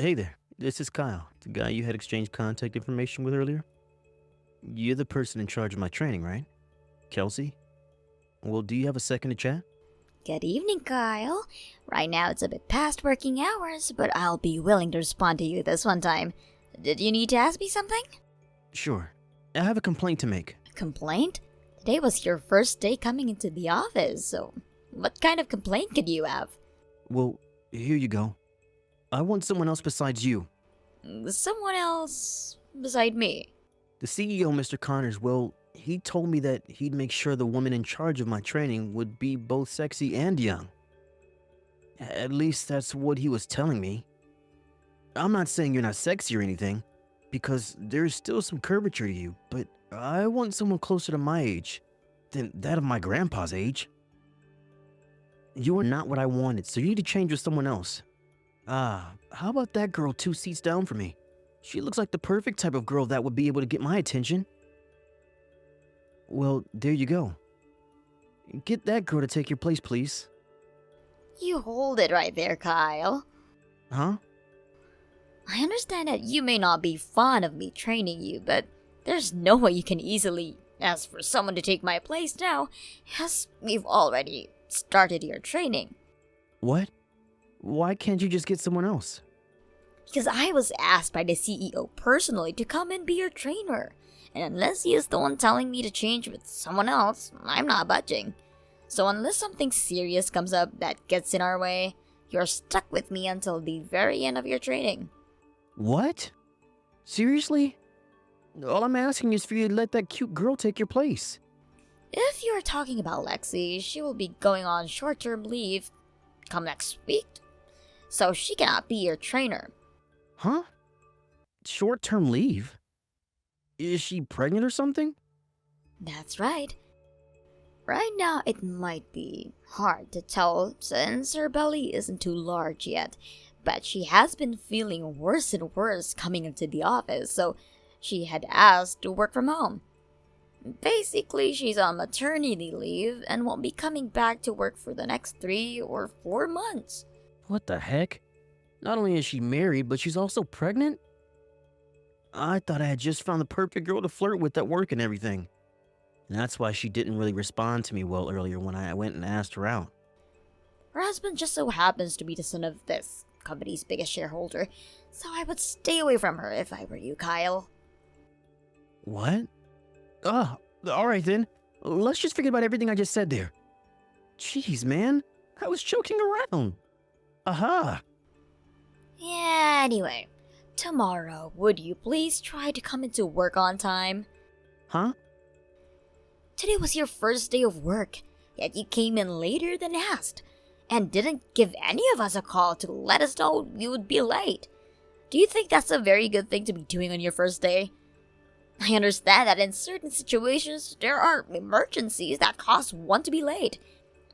Hey there, this is Kyle, the guy you had exchanged contact information with earlier. You're the person in charge of my training, right? Kelsey? Well, do you have a second to chat? Good evening, Kyle. Right now it's a bit past working hours, but I'll be willing to respond to you this one time. Did you need to ask me something? Sure. I have a complaint to make. Complaint? Today was your first day coming into the office, so what kind of complaint could you have? Well, here you go. I want someone else besides you. Someone else beside me. The CEO, Mr. Connors, well, he told me that he'd make sure the woman in charge of my training would be both sexy and young. At least that's what he was telling me. I'm not saying you're not sexy or anything, because there's still some curvature to you, but I want someone closer to my age than that of my grandpa's age. You are not what I wanted, so you need to change with someone else. How about that girl 2 seats down from me? She looks like the perfect type of girl that would be able to get my attention. Well, there you go. Get that girl to take your place, please. You hold it right there, Kyle. Huh? I understand that you may not be fond of me training you, but there's no way you can easily ask for someone to take my place now, as we've already started your training. What? Why can't you just get someone else? Because I was asked by the CEO personally to come and be your trainer. And unless he is the one telling me to change with someone else, I'm not budging. So unless something serious comes up that gets in our way, you're stuck with me until the very end of your training. What? Seriously? All I'm asking is for you to let that cute girl take your place. If you're talking about Lexi, she will be going on short-term leave come next week. So she cannot be your trainer. Huh? Short-term leave? Is she pregnant or something? That's right. Right now, it might be hard to tell since her belly isn't too large yet, but she has been feeling worse and worse coming into the office, so she had asked to work from home. Basically, she's on maternity leave and won't be coming back to work for the next 3 or 4 months. What the heck? Not only is she married, but she's also pregnant? I thought I had just found the perfect girl to flirt with at work and everything. And that's why she didn't really respond to me well earlier when I went and asked her out. Her husband just so happens to be the son of this company's biggest shareholder, so I would stay away from her if I were you, Kyle. What? Alright then. Let's just forget about everything I just said there. Jeez, man. I was joking around. Aha! Yeah, anyway. Tomorrow, would you please try to come into work on time? Huh? Today was your first day of work, yet you came in later than asked, and didn't give any of us a call to let us know you would be late. Do you think that's a very good thing to be doing on your first day? I understand that in certain situations, there are emergencies that cause one to be late.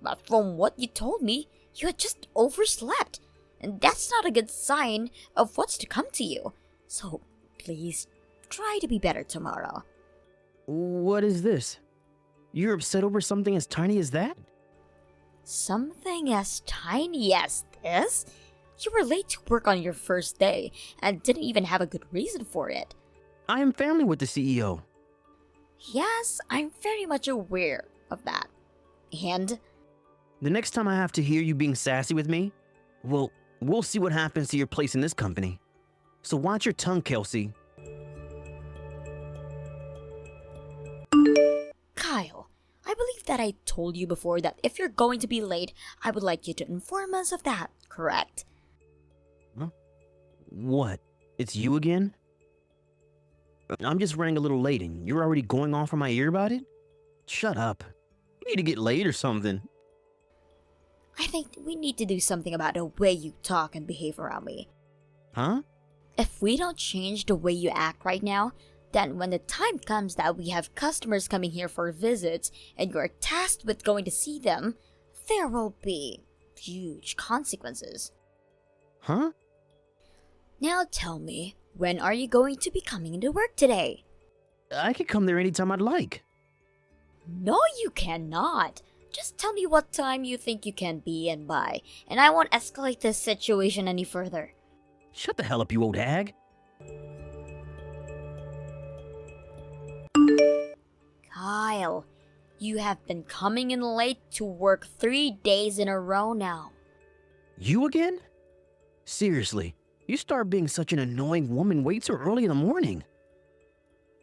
But from what you told me, you had just overslept. And that's not a good sign of what's to come to you. So, please, try to be better tomorrow. What is this? You're upset over something as tiny as that? Something as tiny as this? You were late to work on your first day, and didn't even have a good reason for it. I am family with the CEO. Yes, I'm very much aware of that. And The next time I have to hear you being sassy with me, well, we'll see what happens to your place in this company. So watch your tongue, Kelsey. Kyle, I believe that I told you before that if you're going to be late, I would like you to inform us of that, correct? Huh? What? It's you again? I'm just running a little late and you're already going on for my ear about it? Shut up. You need to get laid or something. I think we need to do something about the way you talk and behave around me. Huh? If we don't change the way you act right now, then when the time comes that we have customers coming here for visits and you're tasked with going to see them, there will be huge consequences. Huh? Now tell me, when are you going to be coming into work today? I could come there anytime I'd like. No, you cannot. Just tell me what time you think you can be and by, and I won't escalate this situation any further. Shut the hell up, you old hag. Kyle, you have been coming in late to work 3 days in a row now. You again? Seriously, you start being such an annoying woman way too early in the morning.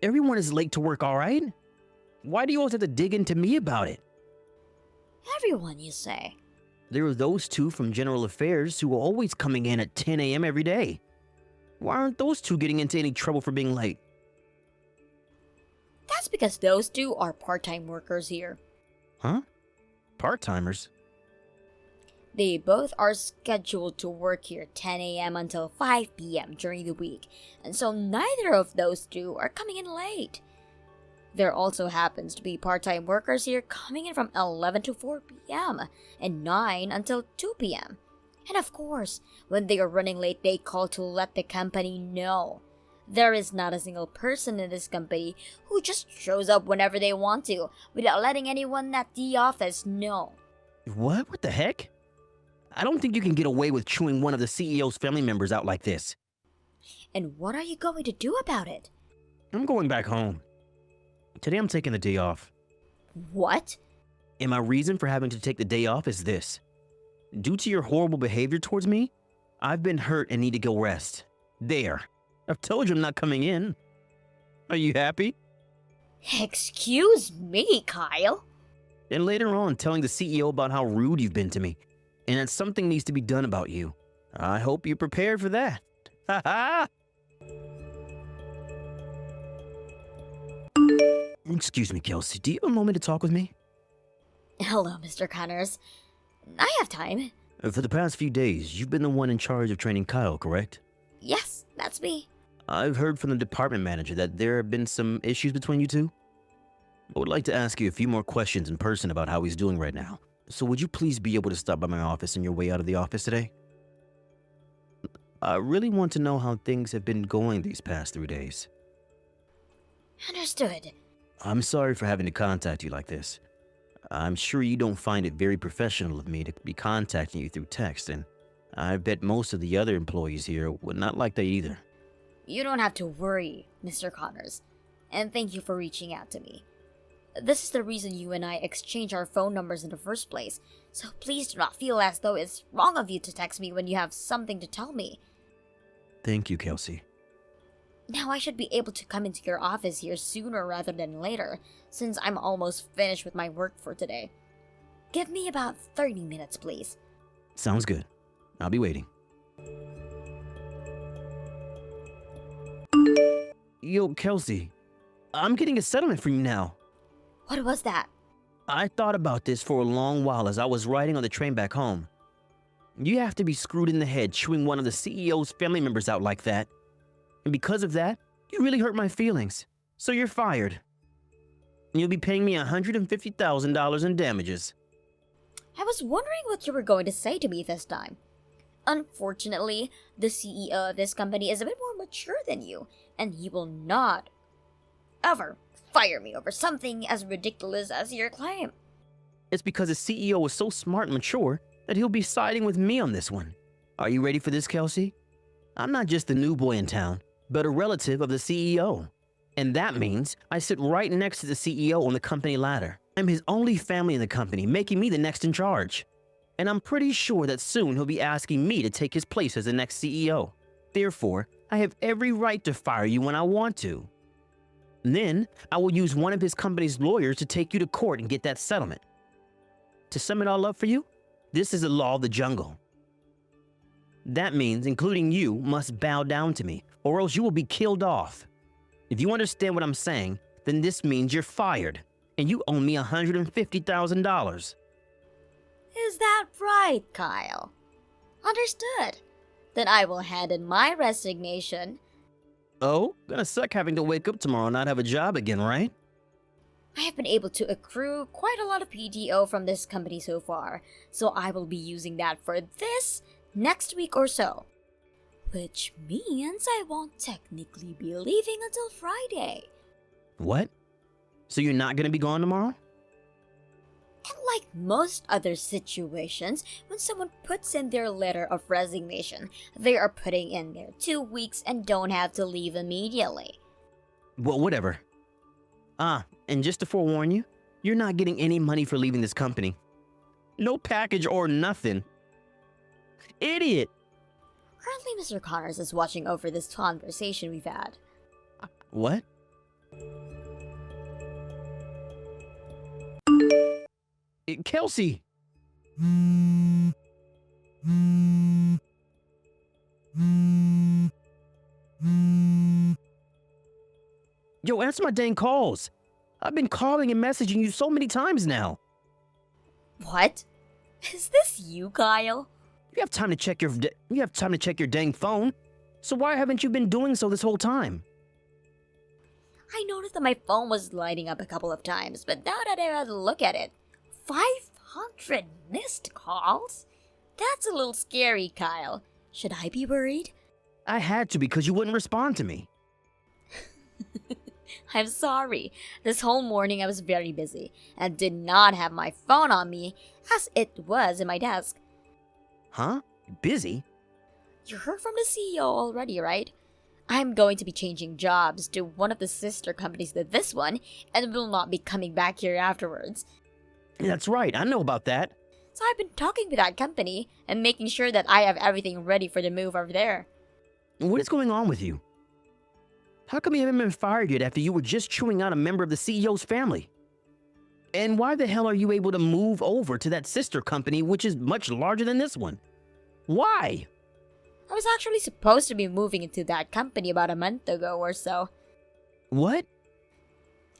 Everyone is late to work, all right? Why do you always have to dig into me about it? Everyone, you say? There are those two from General Affairs who are always coming in at 10 a.m. every day. Why aren't those two getting into any trouble for being late? That's because those two are part-time workers here. Huh? Part-timers? They both are scheduled to work here 10 a.m. until 5 p.m. during the week, and so neither of those two are coming in late. There also happens to be part-time workers here coming in from 11 to 4 p.m. and 9 until 2 p.m. And of course, when they are running late, they call to let the company know. There is not a single person in this company who just shows up whenever they want to without letting anyone at the office know. What? What the heck? I don't think you can get away with chewing one of the CEO's family members out like this. And what are you going to do about it? I'm going back home. Today I'm taking the day off. What? And my reason for having to take the day off is this. Due to your horrible behavior towards me, I've been hurt and need to go rest. There. I've told you I'm not coming in. Are you happy? Excuse me, Kyle. And later on, telling the CEO about how rude you've been to me, and that something needs to be done about you. I hope you're prepared for that. Ha ha! Excuse me, Kelsey. Do you have a moment to talk with me? Hello, Mr. Connors. I have time. For the past few days, you've been the one in charge of training Kyle, correct? Yes, that's me. I've heard from the department manager that there have been some issues between you two. I would like to ask you a few more questions in person about how he's doing right now. So would you please be able to stop by my office on your way out of the office today? I really want to know how things have been going these past 3 days. Understood. I'm sorry for having to contact you like this. I'm sure you don't find it very professional of me to be contacting you through text, and I bet most of the other employees here would not like that either. You don't have to worry, Mr. Connors. And thank you for reaching out to me. This is the reason you and I exchanged our phone numbers in the first place, so please do not feel as though it's wrong of you to text me when you have something to tell me. Thank you, Kelsey. Now I should be able to come into your office here sooner rather than later, since I'm almost finished with my work for today. Give me about 30 minutes, please. Sounds good. I'll be waiting. Yo, Kelsey, I'm getting a settlement from you now. What was that? I thought about this for a long while as I was riding on the train back home. You have to be screwed in the head chewing one of the CEO's family members out like that. And because of that, you really hurt my feelings. So you're fired. You'll be paying me $150,000 in damages. I was wondering what you were going to say to me this time. Unfortunately, the CEO of this company is a bit more mature than you, and he will not ever fire me over something as ridiculous as your claim. It's because the CEO is so smart and mature that he'll be siding with me on this one. Are you ready for this, Kelsey? I'm not just the new boy in town, but a relative of the CEO. And that means I sit right next to the CEO on the company ladder. I'm his only family in the company, making me the next in charge. And I'm pretty sure that soon he'll be asking me to take his place as the next CEO. Therefore, I have every right to fire you when I want to. And then, I will use one of his company's lawyers to take you to court and get that settlement. To sum it all up for you, this is the law of the jungle. That means, including you, must bow down to me, or else you will be killed off. If you understand what I'm saying, then this means you're fired, and you owe me $150,000. Is that right, Kyle? Understood. Then I will hand in my resignation. Oh, gonna suck having to wake up tomorrow and not have a job again, right? I have been able to accrue quite a lot of PTO from this company so far, so I will be using that for this next week or so. Which means I won't technically be leaving until Friday. What? So you're not gonna be gone tomorrow? And like most other situations, when someone puts in their letter of resignation, they are putting in their 2 weeks and don't have to leave immediately. Well, whatever. And just to forewarn you, you're not getting any money for leaving this company. No package or nothing. Idiot! Currently, Mr. Connors is watching over this conversation we've had. What? Kelsey! Yo, answer my dang calls. I've been calling and messaging you so many times now. What? Is this you, Kyle? You have time to check your dang phone. So why haven't you been doing so this whole time? I noticed that my phone was lighting up a couple of times, but now that I had a look at it, 500 missed calls? That's a little scary, Kyle. Should I be worried? I had to because you wouldn't respond to me. I'm sorry. This whole morning I was very busy and did not have my phone on me as it was in my desk. Huh? Busy? You heard from the CEO already, right? I'm going to be changing jobs to one of the sister companies to this one and will not be coming back here afterwards. That's right, I know about that. So I've been talking with that company and making sure that I have everything ready for the move over there. What is going on with you? How come you haven't been fired yet after you were just chewing out a member of the CEO's family? And why the hell are you able to move over to that sister company, which is much larger than this one? Why? I was actually supposed to be moving into that company about a month ago or so. What?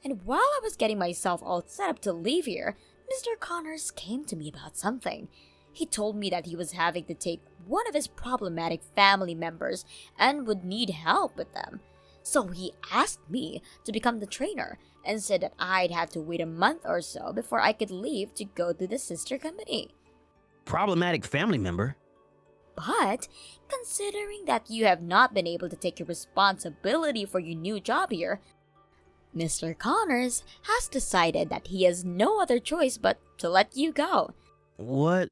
And while I was getting myself all set up to leave here, Mr. Connors came to me about something. He told me that he was having to take one of his problematic family members and would need help with them. So he asked me to become the trainer and said that I'd have to wait a month or so before I could leave to go to the sister company. Problematic family member? But considering that you have not been able to take your responsibility for your new job here, Mr. Connors has decided that he has no other choice but to let you go. What?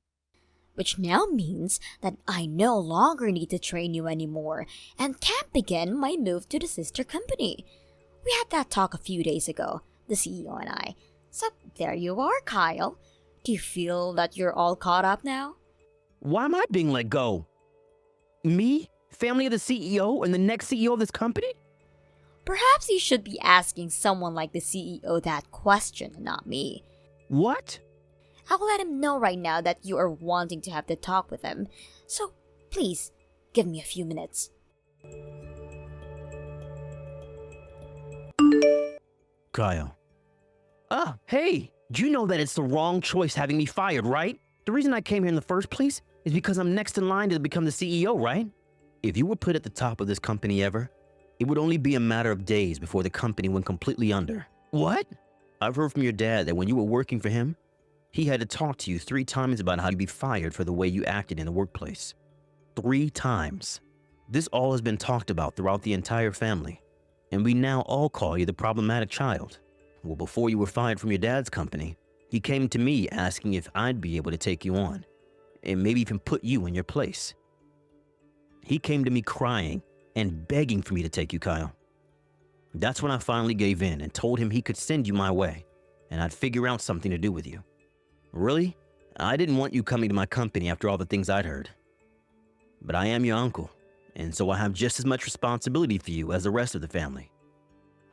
Which now means that I no longer need to train you anymore and can't begin my move to the sister company. We had that talk a few days ago, the CEO and I. So there you are, Kyle. Do you feel that you're all caught up now? Why am I being let go? Me? Family of the CEO and the next CEO of this company? Perhaps you should be asking someone like the CEO that question, not me. What? I will let him know right now that you are wanting to have the talk with him. So, please, give me a few minutes. Kyle. Hey, do you know that it's the wrong choice having me fired, right? The reason I came here in the first place is because I'm next in line to become the CEO, right? If you were put at the top of this company ever, it would only be a matter of days before the company went completely under. What? I've heard from your dad that when you were working for him, he had to talk to you 3 times about how you'd be fired for the way you acted in the workplace. 3 times. This all has been talked about throughout the entire family, and we now all call you the problematic child. Well, before you were fired from your dad's company, he came to me asking if I'd be able to take you on, and maybe even put you in your place. He came to me crying and begging for me to take you, Kyle. That's when I finally gave in and told him he could send you my way, and I'd figure out something to do with you. Really? I didn't want you coming to my company after all the things I'd heard. But I am your uncle, and so I have just as much responsibility for you as the rest of the family.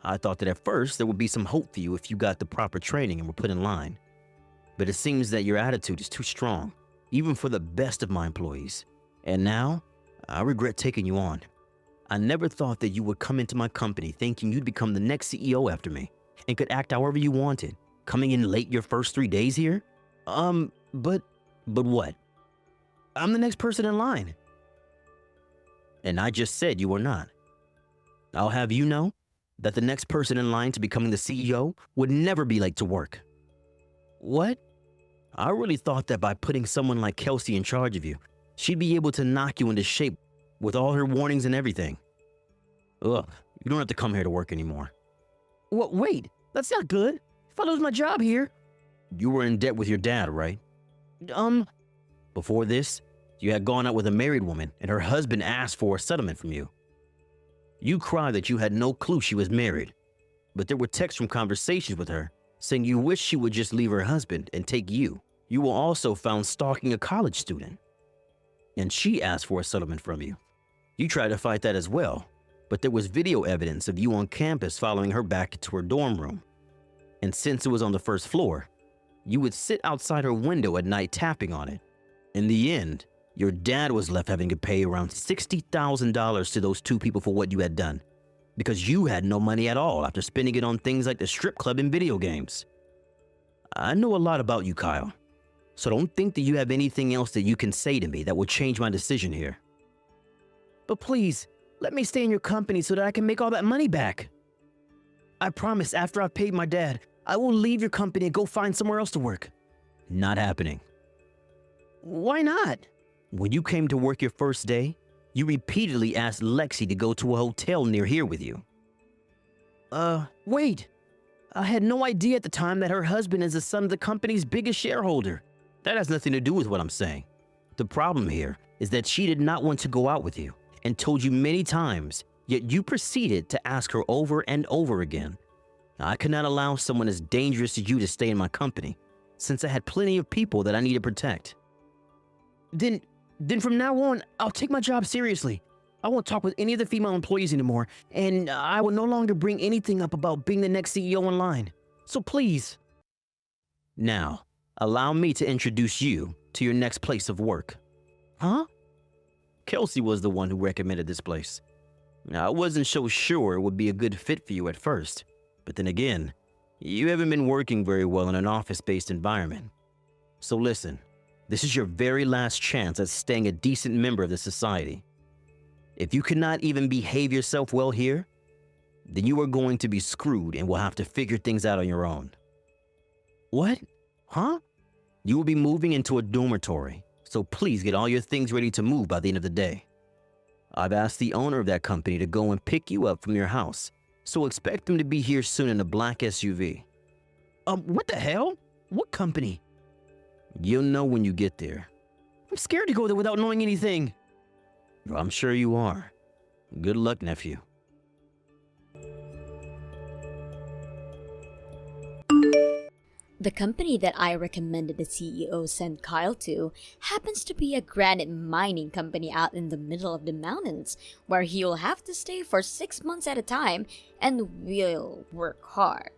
I thought that at first there would be some hope for you if you got the proper training and were put in line. But it seems that your attitude is too strong, even for the best of my employees. And now, I regret taking you on. I never thought that you would come into my company thinking you'd become the next CEO after me and could act however you wanted, coming in late your first 3 days here. But what? I'm the next person in line. And I just said you were not. I'll have you know that the next person in line to becoming the CEO would never be late to work. What? I really thought that by putting someone like Kelsey in charge of you, she'd be able to knock you into shape with all her warnings and everything. Ugh, you don't have to come here to work anymore. Wait, that's not good. If I lose my job here, You were in debt with your dad, right? Before this, you had gone out with a married woman and her husband asked for a settlement from you. You cried that you had no clue she was married, but there were texts from conversations with her saying you wish she would just leave her husband and take you. You were also found stalking a college student, and she asked for a settlement from you. You tried to fight that as well, but there was video evidence of you on campus following her back to her dorm room. And since it was on the first floor, you would sit outside her window at night tapping on it. In the end, your dad was left having to pay around $60,000 to those two people for what you had done, because you had no money at all after spending it on things like the strip club and video games. I know a lot about you, Kyle, so don't think that you have anything else that you can say to me that will change my decision here. But please, let me stay in your company so that I can make all that money back. I promise after I've paid my dad, I will leave your company and go find somewhere else to work. Not happening. Why not? When you came to work your first day, you repeatedly asked Lexi to go to a hotel near here with you. Wait. I had no idea at the time that her husband is the son of the company's biggest shareholder. That has nothing to do with what I'm saying. The problem here is that she did not want to go out with you and told you many times, yet you proceeded to ask her over and over again. I could not allow someone as dangerous as you to stay in my company, since I had plenty of people that I need to protect. Then from now on, I'll take my job seriously. I won't talk with any of the female employees anymore, and I will no longer bring anything up about being the next CEO in line. So please. Now, allow me to introduce you to your next place of work. Huh? Kelsey was the one who recommended this place. Now, I wasn't so sure it would be a good fit for you at first, but then again, you haven't been working very well in an office-based environment. So listen, this is your very last chance at staying a decent member of the society. If you cannot even behave yourself well here, then you are going to be screwed and will have to figure things out on your own. What? Huh? You will be moving into a dormitory, so please get all your things ready to move by the end of the day. I've asked the owner of that company to go and pick you up from your house, so expect them to be here soon in a black SUV. What the hell? What company? You'll know when you get there. I'm scared to go there without knowing anything. I'm sure you are. Good luck, nephew. The company that I recommended the CEO send Kyle to happens to be a granite mining company out in the middle of the mountains, where he'll have to stay for 6 months at a time and will work hard.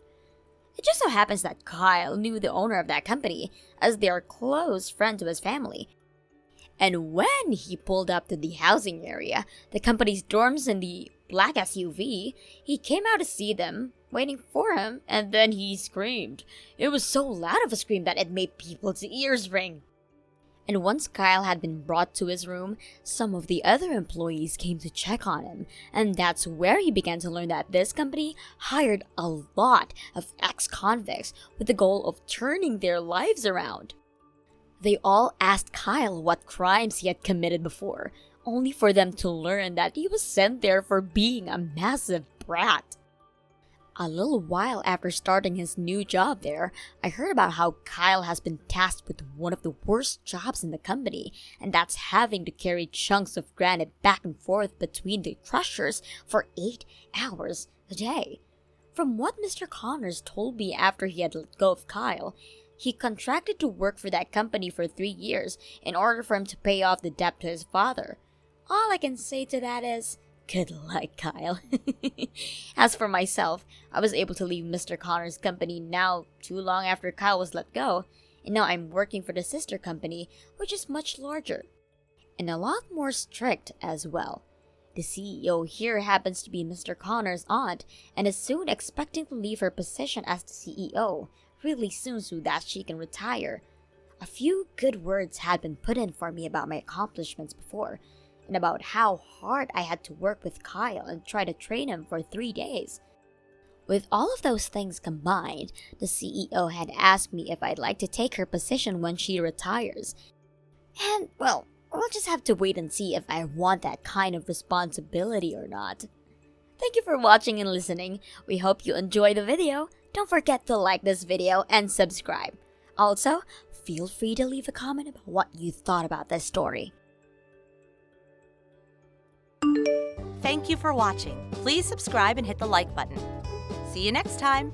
It just so happens that Kyle knew the owner of that company, as they are close friends to his family. And when he pulled up to the housing area, the company's dorms in the black SUV, he came out to see them, waiting for him, and then he screamed. It was so loud of a scream that it made people's ears ring. And once Kyle had been brought to his room, some of the other employees came to check on him, and that's where he began to learn that this company hired a lot of ex-convicts with the goal of turning their lives around. They all asked Kyle what crimes he had committed before, only for them to learn that he was sent there for being a massive brat. A little while after starting his new job there, I heard about how Kyle has been tasked with one of the worst jobs in the company, and that's having to carry chunks of granite back and forth between the crushers for 8 hours a day. From what Mr. Connors told me after he had let go of Kyle, he contracted to work for that company for 3 years in order for him to pay off the debt to his father. All I can say to that is, good luck, Kyle. As for myself, I was able to leave Mr. Connor's company now too long after Kyle was let go, and now I'm working for the sister company, which is much larger and a lot more strict as well. The CEO here happens to be Mr. Connor's aunt and is soon expecting to leave her position as the CEO really soon so that she can retire. A few good words had been put in for me about my accomplishments before, and about how hard I had to work with Kyle and try to train him for 3 days. With all of those things combined, the CEO had asked me if I'd like to take her position when she retires. And, well, we'll just have to wait and see if I want that kind of responsibility or not. Thank you for watching and listening. We hope you enjoyed the video. Don't forget to like this video and subscribe. Also, feel free to leave a comment about what you thought about this story. Thank you for watching. Please subscribe and hit the like button. See you next time.